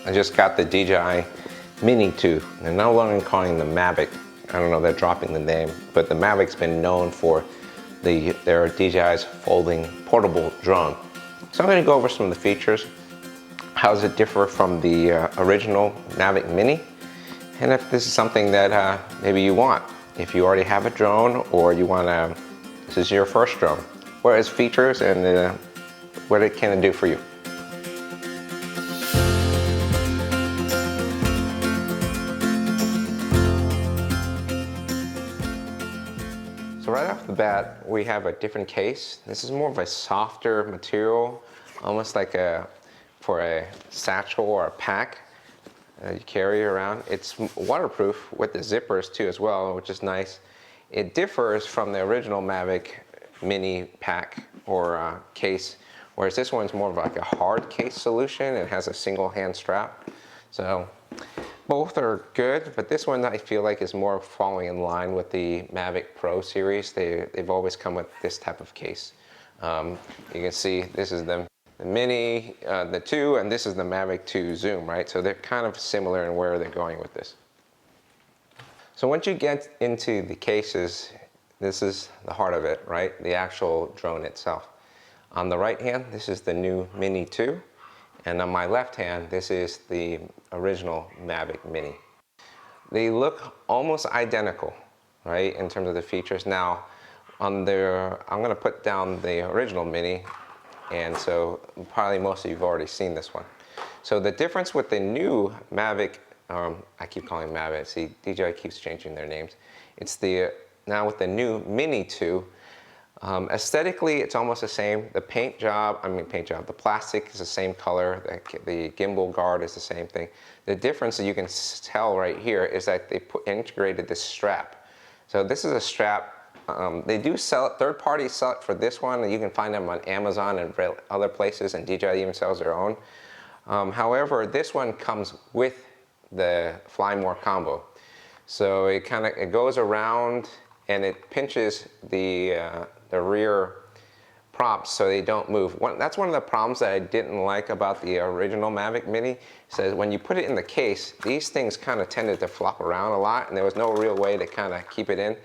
I just got the DJI Mini 2. They're no longer calling the Mavic. I don't know, they're dropping the name, but the Mavic's been known for their DJI's folding portable drone. So I'm going to go over some of the features. How does it differ from the original Mavic Mini? And if this is something that maybe you want. If you already have a drone or you want to, this is your first drone. What are its features and what it can do for you? So right off the bat, we have a different case. This is more of a softer material, almost like for a satchel or a pack you carry around. It's waterproof with the zippers too as well, which is nice. It differs from the original Mavic Mini pack or case, whereas this one's more of like a hard case solution. It has a single hand strap. So both are good, but this one I feel like is more falling in line with the Mavic Pro series. They've always come with this type of case. You can see this is the Mini, the 2, and this is the Mavic 2 Zoom, right? So they're kind of similar in where they're going with this. So once you get into the cases, this is the heart of it, right? The actual drone itself. On the right hand, this is the new Mini 2. And on my left hand, this is the original Mavic Mini. They look almost identical, right, in terms of the features. Now, I'm gonna put down the original Mini, and so probably most of you have already seen this one. So the difference with the new Mavic, I keep calling it Mavic, see, DJI keeps changing their names. It's now with the new Mini 2, aesthetically, it's almost the same. The the plastic is the same color. The gimbal guard is the same thing. The difference that you can tell right here is that they integrated this strap. So this is a strap. They do sell it, third parties sell it for this one, and you can find them on Amazon and other places, and DJI even sells their own. However, this one comes with the Fly More combo. So it goes around and it pinches the rear props so they don't move. That's one of the problems that I didn't like about the original Mavic Mini. So when you put it in the case, these things kind of tended to flop around a lot, and there was no real way to kind of keep it in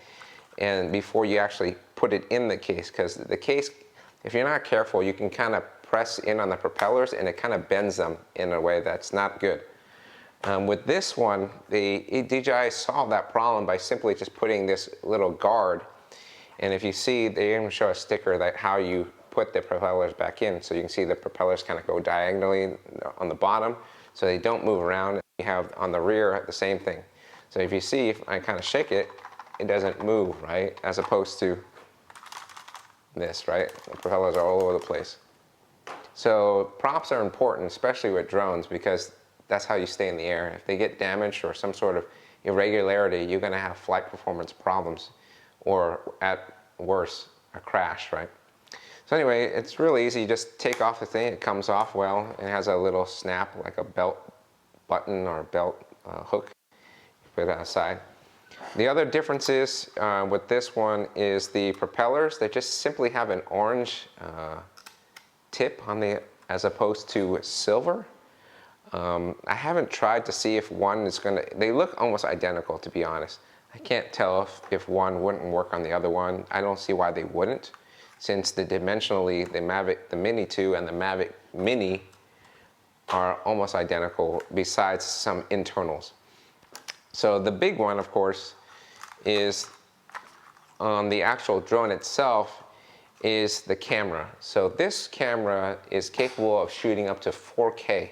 and before you actually put it in the case, because the case, if you're not careful, you can kind of press in on the propellers and it kind of bends them in a way that's not good. With this one, the DJI solved that problem by simply just putting this little guard. And if you see, they even show a sticker that how you put the propellers back in. So you can see the propellers kind of go diagonally on the bottom so they don't move around. You have on the rear the same thing. So if you see, if I kind of shake it, it doesn't move, right? As opposed to this, right? The propellers are all over the place. So props are important, especially with drones, because that's how you stay in the air. If they get damaged or some sort of irregularity, you're gonna have flight performance problems, or at worst, a crash, right? So anyway, it's really easy. You just take off the thing, it comes off well. It has a little snap, like a belt button or a belt hook. You put it aside. The other differences with this one is the propellers. They just simply have an orange tip on as opposed to silver. I haven't tried to see if one is they look almost identical, to be honest. I can't tell if one wouldn't work on the other one. I don't see why they wouldn't, since dimensionally, the Mini 2 and the Mavic Mini are almost identical besides some internals. So the big one, of course, is on the actual drone itself is the camera. So this camera is capable of shooting up to 4K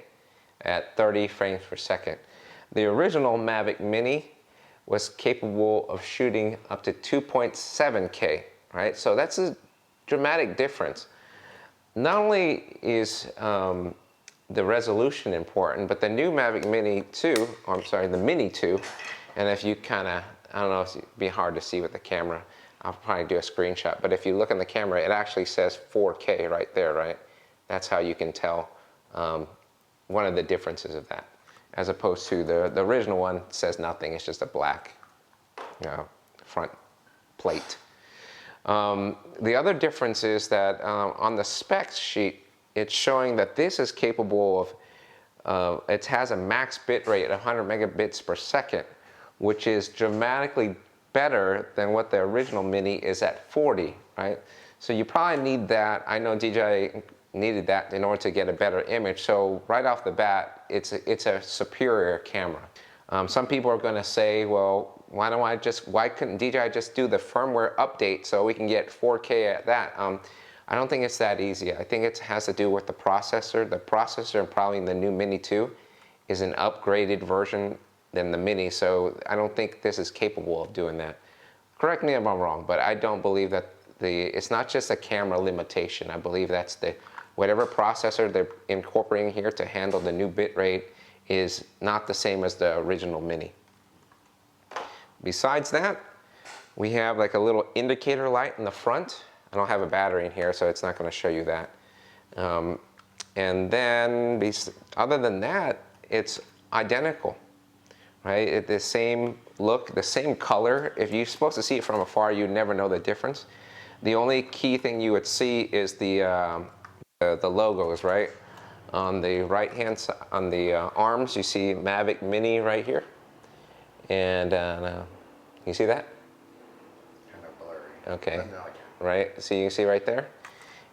at 30 frames per second. The original Mavic Mini was capable of shooting up to 2.7K, right? So that's a dramatic difference. Not only is the resolution important, but the new Mavic Mini 2, or I'm sorry, the Mini 2, and if you kind of, I don't know, it'd be hard to see with the camera. I'll probably do a screenshot, but if you look in the camera, it actually says 4K right there, right? That's how you can tell one of the differences of that, as opposed to the original one says nothing. It's just a black, front plate. The other difference is that on the specs sheet, it's showing that this is capable it has a max bit rate of 100 megabits per second, which is dramatically better than what the original Mini is at 40, right? So you probably need that. I know DJI needed that in order to get a better image. So right off the bat, it's a superior camera. Some people are going to say, well, why couldn't DJI just do the firmware update so we can get 4K at that? I don't think it's that easy. I think it has to do with the processor. The processor probably in the new Mini 2 is an upgraded version than the Mini, so I don't think this is capable of doing that. Correct me if I'm wrong, but I don't believe that it's not just a camera limitation. I believe that's whatever processor they're incorporating here to handle the new bit rate is not the same as the original Mini. Besides that, we have like a little indicator light in the front. I don't have a battery in here, so it's not going to show you that. And then, other than that, it's identical, right? It's the same look, the same color. If you're supposed to see it from afar, you'd never know the difference. The only key thing you would see is the logos, right? On the right hand side, on the arms, you see Mavic Mini right here. And you see that? Kind of blurry. Okay. Right, so you see right there?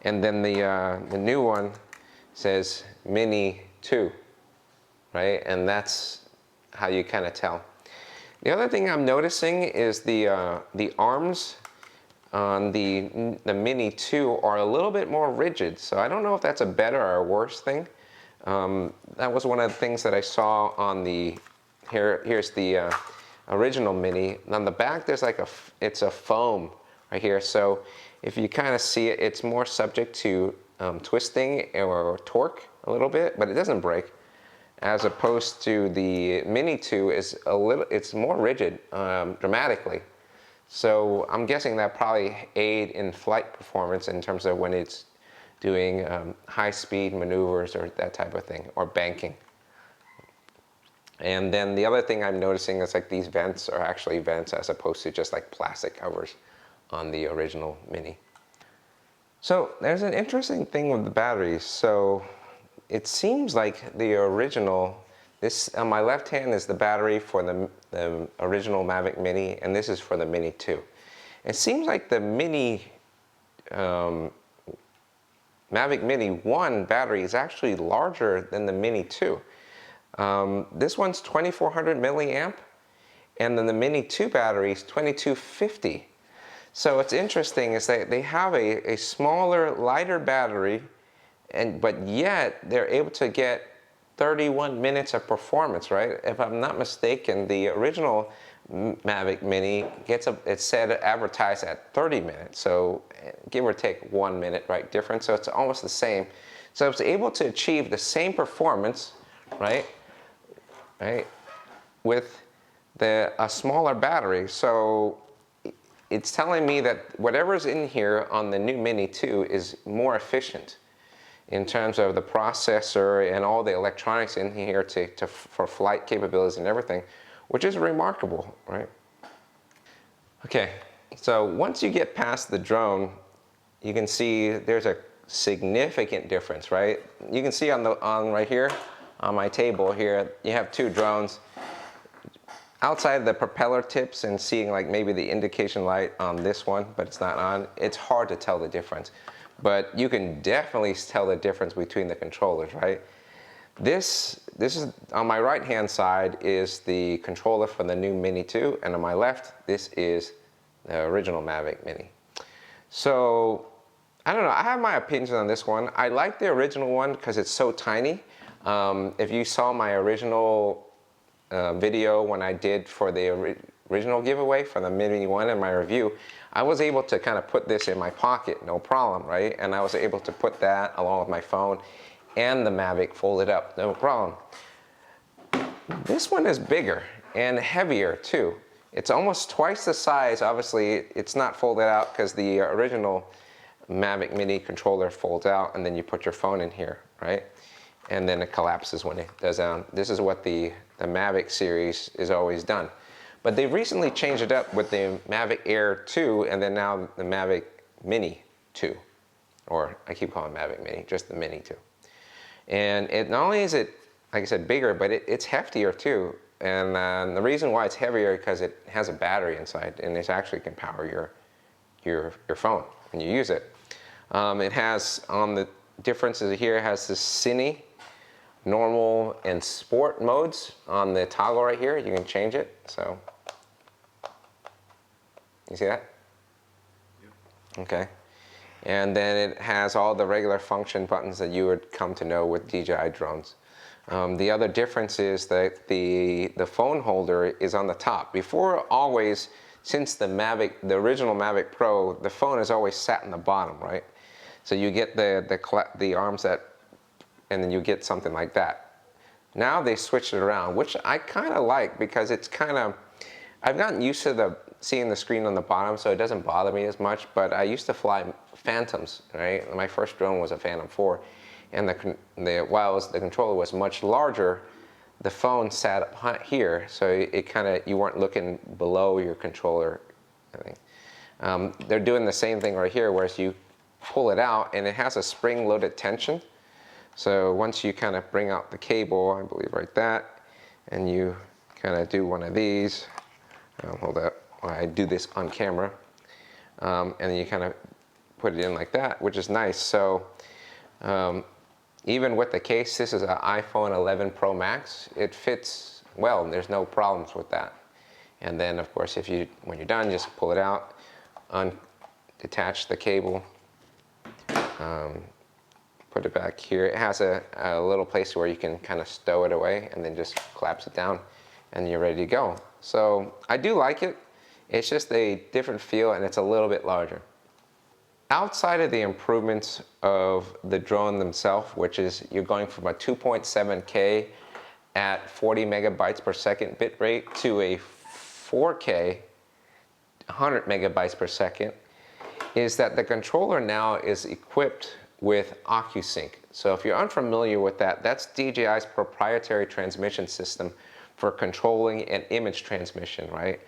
And then the new one says Mini 2, right? And that's how you kind of tell. The other thing I'm noticing is the arms on the Mini 2 are a little bit more rigid. So I don't know if that's a better or a worse thing. That was one of the things that I saw on here's the original Mini. On the back, there's like it's a foam right here. So if you kind of see it, it's more subject to twisting or torque a little bit, but it doesn't break. As opposed to the Mini 2 it's more rigid dramatically. So I'm guessing that probably aid in flight performance in terms of when it's doing high-speed maneuvers or that type of thing, or banking. And then the other thing I'm noticing is like these vents are actually vents as opposed to just like plastic covers on the original Mini. So there's an interesting thing with the batteries. So it seems like the original, this on my left hand is the battery for the original Mavic Mini, and this is for the Mini 2. It seems like the Mavic Mini 1 battery is actually larger than the Mini 2. This one's 2400 milliamp, and then the Mini 2 battery is 2250. So what's interesting is that they have a smaller, lighter battery, but yet they're able to get 31 minutes of performance, right? If I'm not mistaken, the original Mavic Mini it's said advertised at 30 minutes, so give or take 1 minute, right, difference. So it's almost the same. So it's able to achieve the same performance, right, with a smaller battery. So it's telling me that whatever's in here on the new Mini 2 is more efficient in terms of the processor and all the electronics in here for flight capabilities and everything, which is remarkable, right? Okay, so once you get past the drone, you can see there's a significant difference, right? You can see on right here, on my table here, you have two drones. Outside the propeller tips and seeing like maybe the indication light on this one, but it's not on, it's hard to tell the difference. But you can definitely tell the difference between the controllers, right? This is, on my right hand side is the controller for the new Mini 2, and on my left, this is the original Mavic Mini. So, I don't know, I have my opinions on this one. I like the original one because it's so tiny. If you saw my original video when I did for the original giveaway for the Mini 1 in my review, I was able to kind of put this in my pocket, no problem, right? And I was able to put that along with my phone and the Mavic folded up, no problem. This one is bigger and heavier too. It's almost twice the size. Obviously, it's not folded out because the original Mavic Mini controller folds out and then you put your phone in here, right? And then it collapses when it does down. This is what the Mavic series is always done. But they've recently changed it up with the Mavic Air 2 and then now the Mavic Mini 2. Or I keep calling it Mavic Mini, just the Mini 2. And not only is it like I said, bigger, but it's heftier too. And the reason why it's heavier is because it has a battery inside, and it actually can power your phone when you use it. It has, on the differences here, it has the cine, normal, and sport modes on the toggle right here. You can change it. So you see that? Yep. Okay. And then it has all the regular function buttons that you would come to know with DJI drones. The other difference is that the phone holder is on the top. Before, always, since the original Mavic Pro, the phone has always sat in the bottom, right? So you get the arms that, and then you get something like that. Now they switched it around, which I kind of like, because it's kind of, I've gotten used to seeing the screen on the bottom, so it doesn't bother me as much. But I used to fly Phantoms, right? My first drone was a Phantom 4. And while the controller was much larger, the phone sat up here, so it kind of, you weren't looking below your controller. I think they're doing the same thing right here, whereas you pull it out, and it has a spring-loaded tension. So once you kind of bring out the cable, I believe like that, and you kind of do one of these. Hold up, I do this on camera, and then you kind of put it in like that, which is nice. So. Even with the case, this is an iPhone 11 Pro Max. It fits well, and there's no problems with that. And then, of course, when you're done, just pull it out, detach the cable, put it back here. It has a little place where you can kind of stow it away, and then just collapse it down, and you're ready to go. So I do like it. It's just a different feel, and it's a little bit larger. Outside of the improvements of the drone themselves, which is you're going from a 2.7K at 40 megabytes per second bit rate to a 4K 100 megabytes per second, is that the controller now is equipped with OcuSync. So if you're unfamiliar with that, that's DJI's proprietary transmission system for controlling an image transmission, right?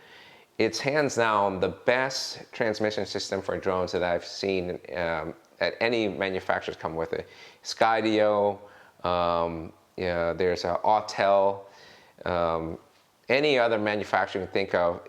It's hands down the best transmission system for drones that I've seen that any manufacturers come with it. Skydio, there's Autel, any other manufacturer you can think of.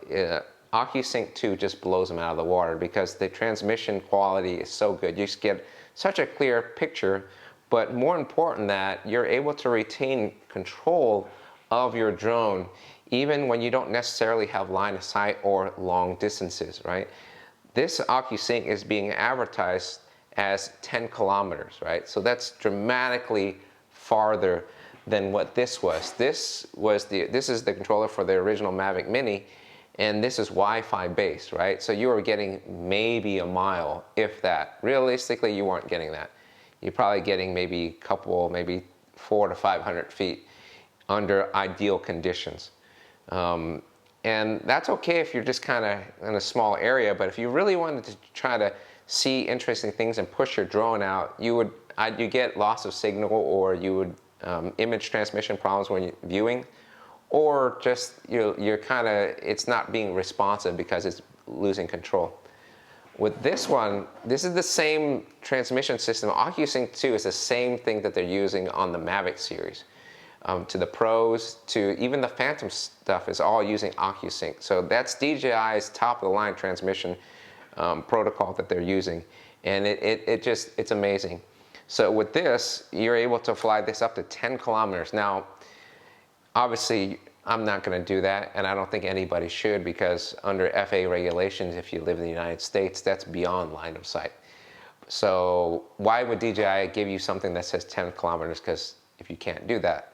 OcuSync 2 just blows them out of the water, because the transmission quality is so good. You just get such a clear picture, but more important that you're able to retain control of your drone even when you don't necessarily have line of sight or long distances, right? This OcuSync is being advertised as 10 kilometers, right? So that's dramatically farther than what this was. This is the controller for the original Mavic Mini, and this is Wi-Fi based, right? So you were getting maybe a mile, if that. Realistically, you weren't getting that. You're probably getting maybe 400 to 500 feet under ideal conditions. And that's okay if you're just kind of in a small area, but if you really wanted to try to see interesting things and push your drone out, you get loss of signal, or you would image transmission problems when you're viewing, or just you're kind of, it's not being responsive because it's losing control. With this one, this is the same transmission system. OcuSync 2 is the same thing that they're using on the Mavic series. To the Pros, to even the Phantom stuff is all using OcuSync. So that's DJI's top-of-the-line transmission protocol that they're using. And it's amazing. So with this, you're able to fly this up to 10 kilometers. Now, obviously, I'm not going to do that, and I don't think anybody should, because under FAA regulations, if you live in the United States, that's beyond line of sight. So why would DJI give you something that says 10 kilometers? Because if you can't do that.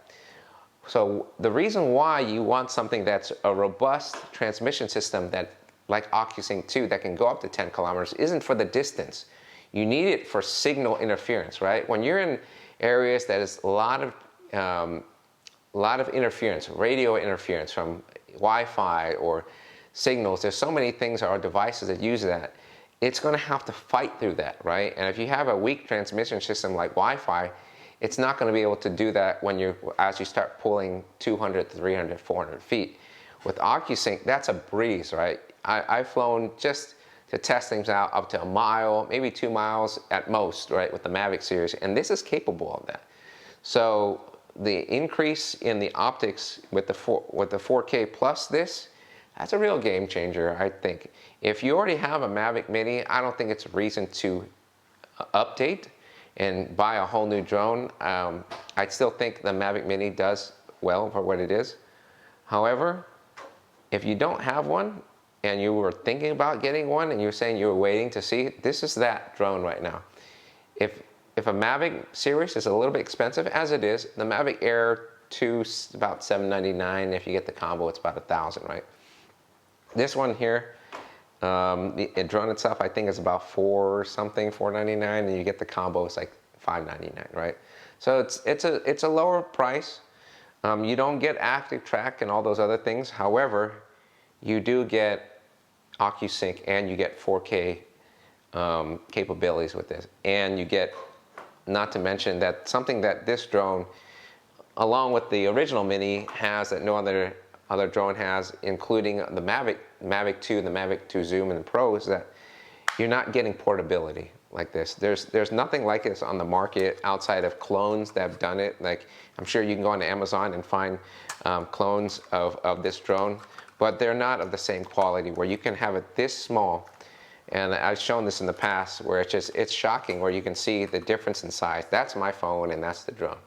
So the reason why you want something that's a robust transmission system that, like OcuSync 2, that can go up to 10 kilometers isn't for the distance. You need it for signal interference, right? When you're in areas that is a lot of interference, radio interference from Wi-Fi or signals, there's so many things or devices that use that. It's going to have to fight through that, right? And if you have a weak transmission system like Wi-Fi, it's not going to be able to do that as you start pulling 200, 300, 400 feet. With OcuSync, that's a breeze, right? I've flown just to test things out up to a mile, maybe 2 miles at most, right, with the Mavic series, and this is capable of that. So the increase in the optics with the 4K plus this, that's a real game changer, I think. If you already have a Mavic Mini, I don't think it's a reason to update and buy a whole new drone. I still think the Mavic Mini does well for what it is. However, if you don't have one and you were thinking about getting one and you're saying you were waiting to see, this is that drone right now. If a Mavic series is a little bit expensive, as it is, the Mavic Air 2 is about $799. If you get the combo, it's about $1,000, right? This one here, the drone itself, I think is about $499, and you get the combo, it's like $599, right? So it's a lower price. You don't get active track and all those other things. However, you do get OcuSync and you get 4K capabilities with this, and you get, not to mention that something that this drone, along with the original Mini, has that no other drone has, including the Mavic 2, the Mavic 2 Zoom and Pro, is that you're not getting portability like this. There's nothing like this on the market outside of clones that have done it. Like, I'm sure you can go on Amazon and find clones of this drone, but they're not of the same quality where you can have it this small. And I've shown this in the past where it's shocking where you can see the difference in size. That's my phone and that's the drone.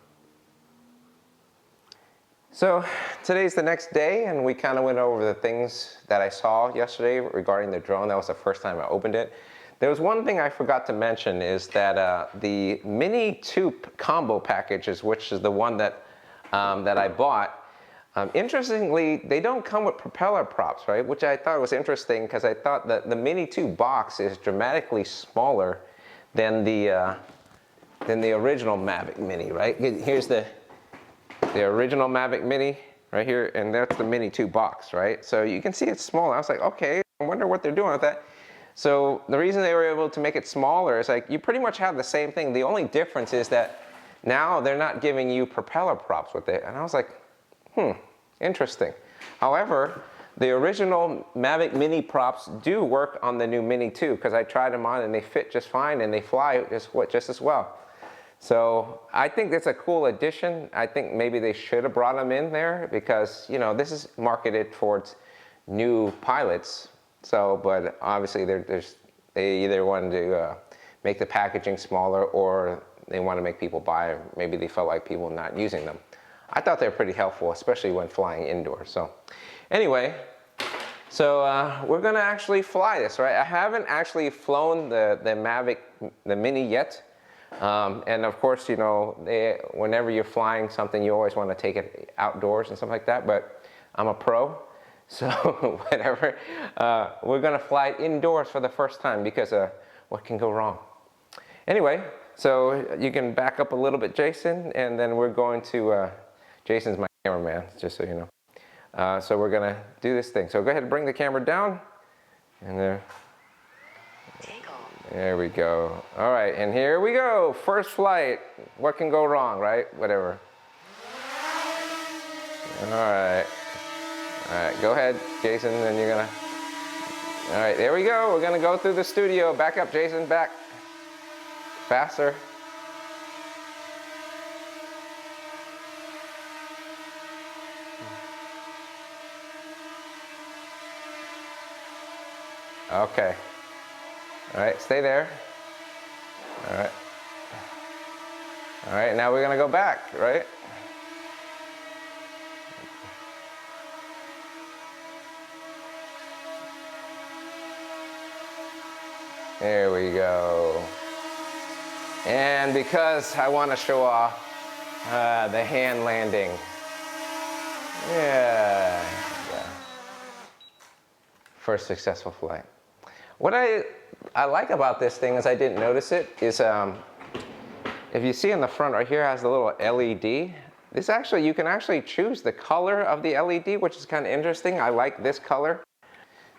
So today's the next day, and we kind of went over the things that I saw yesterday regarding the drone. That was the first time I opened it. There was one thing I forgot to mention, is that the Mini 2 combo packages, which is the one that I bought, interestingly, they don't come with propeller props, right? Which I thought was interesting, because I thought that the Mini 2 box is dramatically smaller than the original Mavic Mini, right? Here's the original Mavic Mini right here, and that's the Mini 2 box, right? So you can see it's smaller. I was like, okay, I wonder what they're doing with that. So the reason they were able to make it smaller is, like, you pretty much have the same thing. The only difference is that now they're not giving you propeller props with it. And I was like, interesting. However, the original Mavic Mini props do work on the new Mini 2, because I tried them on and they fit just fine and they fly just as well. So I think that's a cool addition. I think maybe they should have brought them in there, because, you know, this is marketed towards new pilots. So, but obviously they either wanted to make the packaging smaller, or they want to make people buy them. Maybe they felt like people not using them. I thought they were pretty helpful, especially when flying indoors. So anyway, so we're gonna actually fly this, right? I haven't actually flown the Mavic, the Mini yet. And of course, you know, whenever you're flying something, you always want to take it outdoors and stuff like that, but I'm a pro, so whatever. We're going to fly it indoors for the first time, because what can go wrong? Anyway, so you can back up a little bit, Jason, and then we're going to, Jason's my cameraman, just so you know. So we're going to do this thing. So go ahead and bring the camera down, and there. There we go. All right, and here we go. First flight. What can go wrong, right? Whatever. All right. All right, go ahead, Jason, and you're gonna. All right, there we go. We're gonna go through the studio. Back up, Jason, back. Faster. Okay. All right, stay there. All right. All right, now we're gonna go back, right? There we go. And because I want to show off the hand landing. Yeah. First successful flight. What I like about this thing is, I didn't notice it, is if you see in the front right here, it has the little LED. This actually, you can actually choose the color of the LED, which is kind of interesting. I like this color.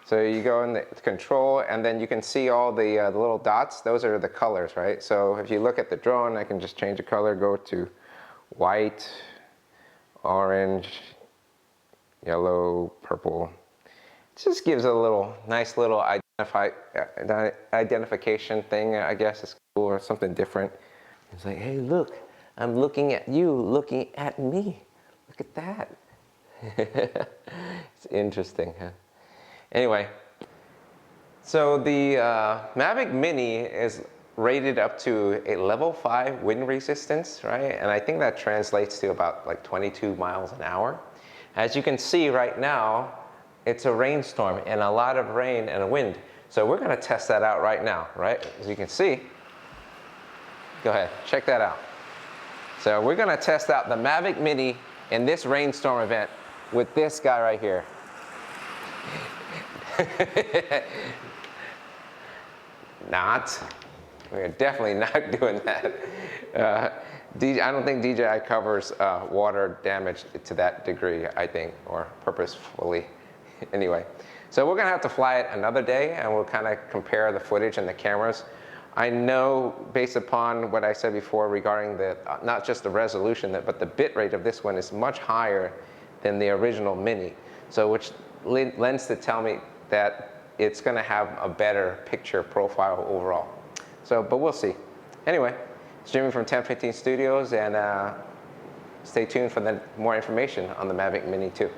So you go in the control, and then you can see all the little dots. Those are the colors, right? So if you look at the drone, I can just change the color, go to white, orange, yellow, purple. It just gives a little nice little identification thing, I guess. It's cool, or something different. It's like, hey, look, I'm looking at you, looking at me. Look at that. It's interesting, huh? Anyway, so the Mavic Mini is rated up to a level 5 wind resistance, right? And I think that translates to about like 22 miles an hour. As you can see right now, it's a rainstorm and a lot of rain and wind. So we're gonna test that out right now, right? As you can see, go ahead, check that out. So we're gonna test out the Mavic Mini in this rainstorm event with this guy right here. We're definitely not doing that. I don't think DJI covers water damage to that degree, I think, or purposefully. Anyway, so we're gonna have to fly it another day and we'll kind of compare the footage and the cameras. I know based upon what I said before regarding the, not just the resolution, but the bit rate of this one is much higher than the original Mini. So which lends to tell me that it's gonna have a better picture profile overall. So, but we'll see. Anyway, streaming from 1015 Studios, and stay tuned for more information on the Mavic Mini 2.